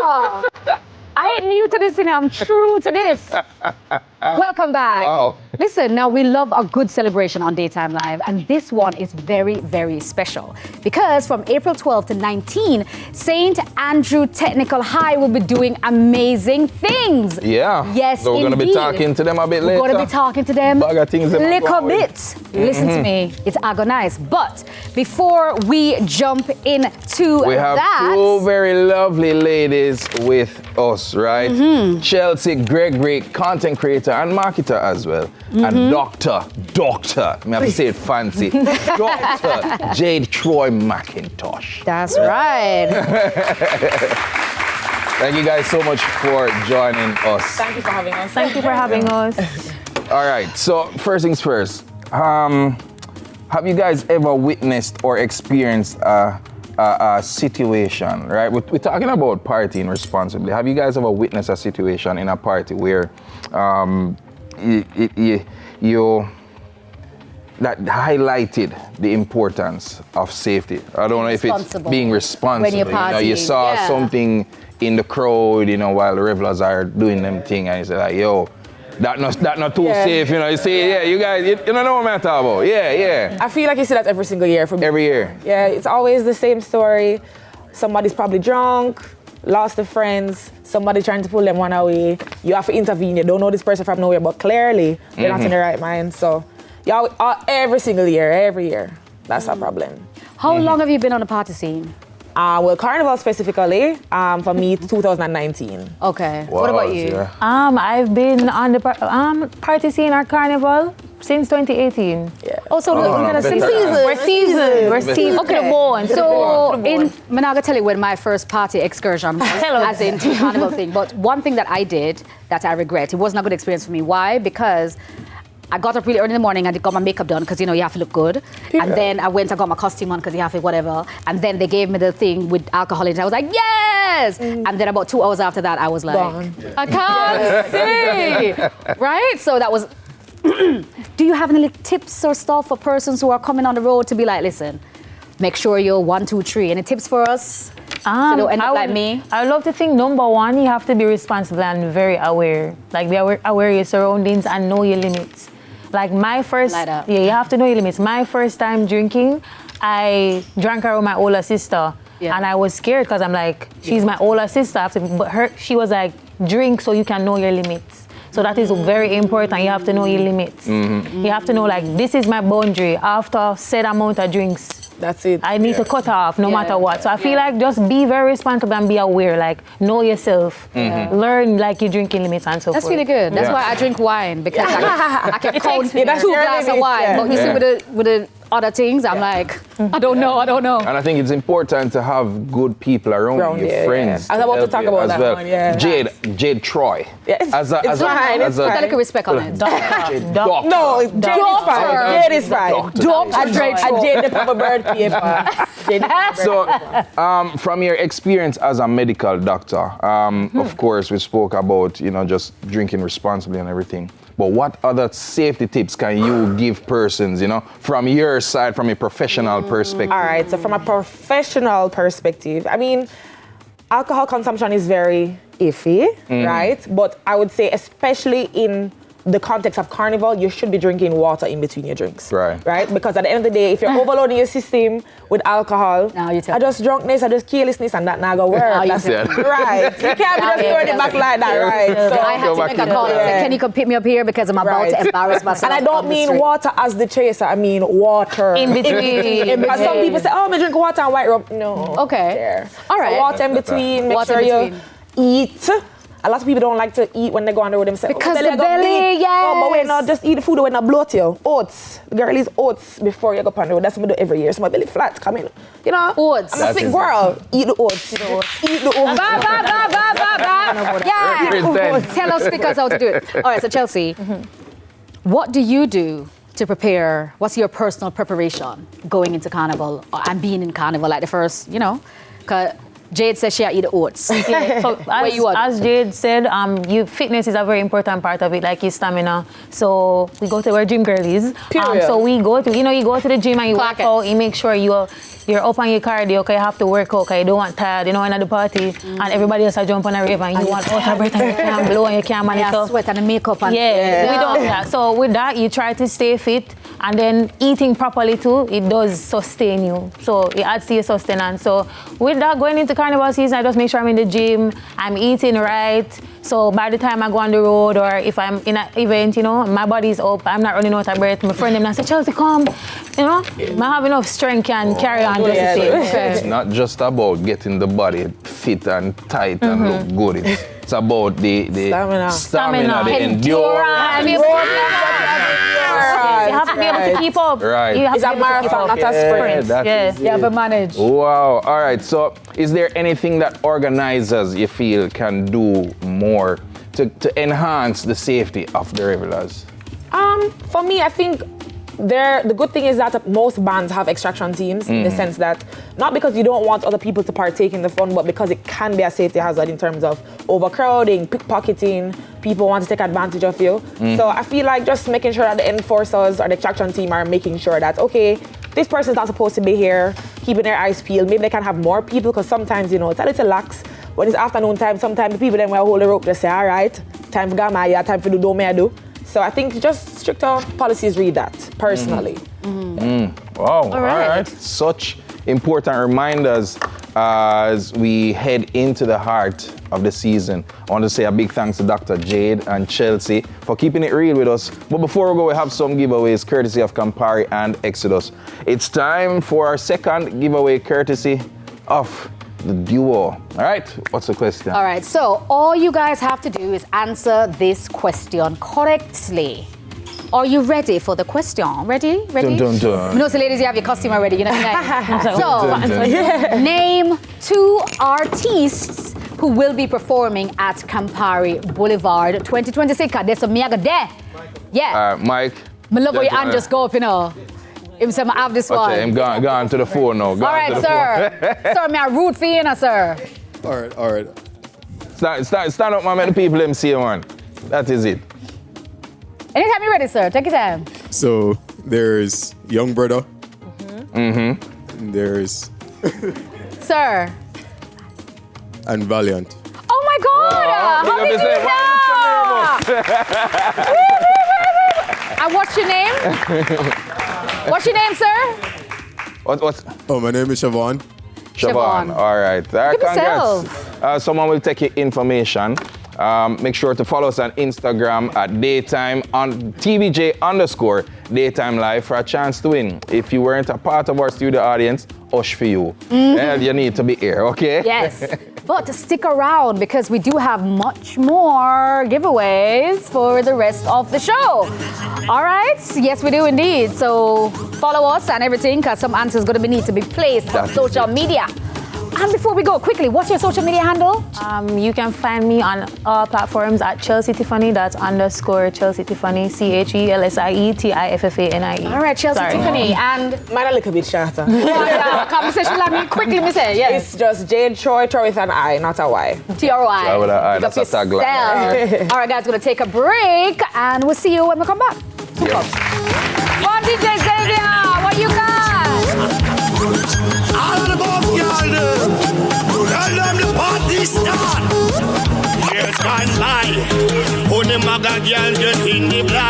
No! I ain't new to this, and I'm true to this. Welcome back. Wow. Listen, now we love a good celebration on Daytime Live, and this one is very, very special because from April 12th to 19, St. Andrew Technical High will be doing amazing things. Yeah. Yes, So we're going to be talking to them a bit later. We're going to be talking to them Bag of things little bit. Listen to me, it's agonized. But before we jump into we have that, two very lovely ladies with us, right? Chelsie, Gregory, content creator and marketer as well. And Dr. I have to say it fancy, Dr. Jade Troi McIntosh. that's right. Thank you guys so much for joining us. Thank you for having us. Thank you for having us. All right, so first things first. Have you guys ever witnessed or experienced a situation, right? We're talking about partying responsibly. Have you guys ever witnessed a situation in a party where you that highlighted the importance of safety? I don't know if it's being responsible. When you're partying, you saw something in the crowd, while the revelers are doing them thing, and you say like, yo, that not too safe, you see, you guys, you know what I'm talking about. Yeah. I feel like you see that every single year for me. Every year. Yeah, it's always the same story. Somebody's probably drunk, lost a friends, somebody trying to pull them one away. You have to intervene. You don't know this person from nowhere, but clearly they're not in the right mind. So, every single year, every year, that's our problem. How long have you been on the party scene? Well, Carnival specifically, for me, 2019. Okay. Wow, What about you? yeah. I've been on the party scene at Carnival since 2018. Yeah. Oh, so we're gonna better. We're seasoned. Okay. So I'm not gonna tell you when my first party excursion was, as in to Carnival thing. But one thing that I did that I regret, it was not a good experience for me. Why? Because I got up really early in the morning and I got my makeup done because, you have to look good. Yeah. And then I went and got my costume on because you have to whatever. And then they gave me the thing with alcohol in it. I was like, yes! And then about 2 hours after that, I was like, I can't see! Right? So that was... Do you have any tips or stuff for persons who are coming on the road to be like, listen, make sure you're 1, 2, 3. Any tips for us? So they'll end up like me? I would love to think, number one, you have to be responsible and very aware. Like, be aware of your surroundings and know your limits. Like my first, you have to know your limits. My first time drinking, I drank around my older sister. Yeah. And I was scared because I'm like, she's my older sister. But she was like, drink so you can know your limits. So that is very important. You have to know your limits. You have to know, like, this is my boundary. After said amount of drinks, that's it. I need to cut off no matter what. So I feel like just be very responsible and be aware. Like, know yourself. Learn, like, your drinking limits and so forth. That's really good. That's why I drink wine, because I can count 2 glasses of wine. But you see, with the other things, I'm like, I don't know. And I think it's important to have good people around you, friends. I was about to talk about that one, Jade Troi. Yes, it's fine. Put a little respect on it. Doctor. No, Jade is fine. Jade is fine. Dr. Jade the proper bird paper. So, from your experience as a medical doctor, of course, we spoke about, just drinking responsibly and everything. But what other safety tips can you give persons, from your side, from a professional perspective? All right, so from a professional perspective, I mean, alcohol consumption is very iffy, right? But I would say, especially in the context of Carnival, you should be drinking water in between your drinks. Right? Because at the end of the day, if you're overloading your system with alcohol, I just drunkenness, I just carelessness, and that now go work. Right. You can't be just throwing it back like that, right? So I had to make a call and say, can you come pick me up here because I'm about to embarrass myself. And I don't mean water as the chaser, I mean water. In between. Because some people say, I drink water and white rum. No. Okay. All right. So water in between, make sure you eat. A lot of people don't like to eat when they go on the road themselves. Because the belly, No, but wait, no, just eat the food when I bloat you. Oats. The girl is oats before you go on the road. That's what I do every year. So my belly flat, come in. Oats. I'm a sick girl. Eat the oats. Eat the oats. Yeah. Tell us because how to do it. All right, so Chelsie, what do you do to prepare? What's your personal preparation going into Carnival and being in Carnival? Like the first, Jade says she eat oats. Yeah, so as Jade said, fitness is a very important part of it, like your stamina. So we go to where gym girl is. So we go to, you go to the gym and you work out, you make sure you're up on your cardio, because you have to work out, because you don't want tired, at the party, and everybody else jump on a rave and you want out of breath and you can't blow and you can't manage. Yeah, sweat and the makeup. And we don't. Yeah. So with that, you try to stay fit, and then eating properly too, it does sustain you. So it adds to your sustenance. So with that, going into Carnival season, I just make sure I'm in the gym, I'm eating right. So by the time I go on the road, or if I'm in an event, my body's up, I'm not running out of breath. My friend them and say, Chelsie, come. I have enough strength and carry on just the same. It's not just about getting the body fit and tight and look good. It's about the stamina, the endurance. You have to be able to keep up. Right. It's a marathon, not a sprint. You have to manage. Wow. All right. So is there anything that organizers, you feel, can do more to enhance the safety of the revellers? For me, I think the good thing is that most bands have extraction teams in the sense that not because you don't want other people to partake in the fun, but because it can be a safety hazard in terms of overcrowding, pickpocketing, people want to take advantage of you. So I feel like just making sure that the enforcers or the extraction team are making sure that, okay, this person's not supposed to be here, keeping their eyes peeled. Maybe they can have more people, because sometimes, it's a little lax. When it's afternoon time, sometimes the people then will hold the rope, they say, all right, time for Gamaya, time for do me I do. So I think just stricter policies read that, personally. Wow, all right. Such important reminders as we head into the heart of the season. I want to say a big thanks to Dr. Jade and Chelsie for keeping it real with us. But before we go, we have some giveaways courtesy of Campari and Exodus. It's time for our second giveaway courtesy of the duo. All right, what's the question? All right, so all you guys have to do is answer this question correctly. Are you ready for the question? Ready? Dun, dun, dun. You know, so ladies, you have your costume already, you know. So, name 2 artists who will be performing at Campari Boulevard 2026. There's some miaga there. Yeah. Mike. I love how your hand just go up, Him say, I have this one. Okay, I'm gone to the phone now. All right, sir. Sir, may I root for you, sir? All right. Stand up, man, let the people them see you, man. That is it. Anytime you're ready, sir. Take your time. So there's Young Brother. And there's Sir. and Valiant. Oh my God! How did you know? And what's your name? What's your name, sir? What's? Oh, my name is Siobhan. Siobhan. All right. Congrats. Someone will take your information. Make sure to follow us on Instagram at daytime on TVJ_ daytime live for a chance to win. If you weren't a part of our studio audience, hush for you. And you need to be here, okay? Yes. But stick around because we do have much more giveaways for the rest of the show. All right? Yes, we do indeed. So follow us and everything, because some answers going to need to be placed on social media. And before we go, quickly, what's your social media handle? You can find me on all platforms at Chelsie Tiffany. That's _ Chelsie Tiffany, ChelsietiFafani. All right, Chelsie Tiffany. And mine a little bit shorter. Conversation like me quickly, me say, yes. It's just Jade, Troi with an I, not a Y. T-R-O-I. With an I, that's a tagline. All right, guys, we're going to take a break, and we'll see you when we come back. Super. One DJ Xavier, what you got? All above y'all, tell them the party start. Years gone by, when the maga girl get in the black.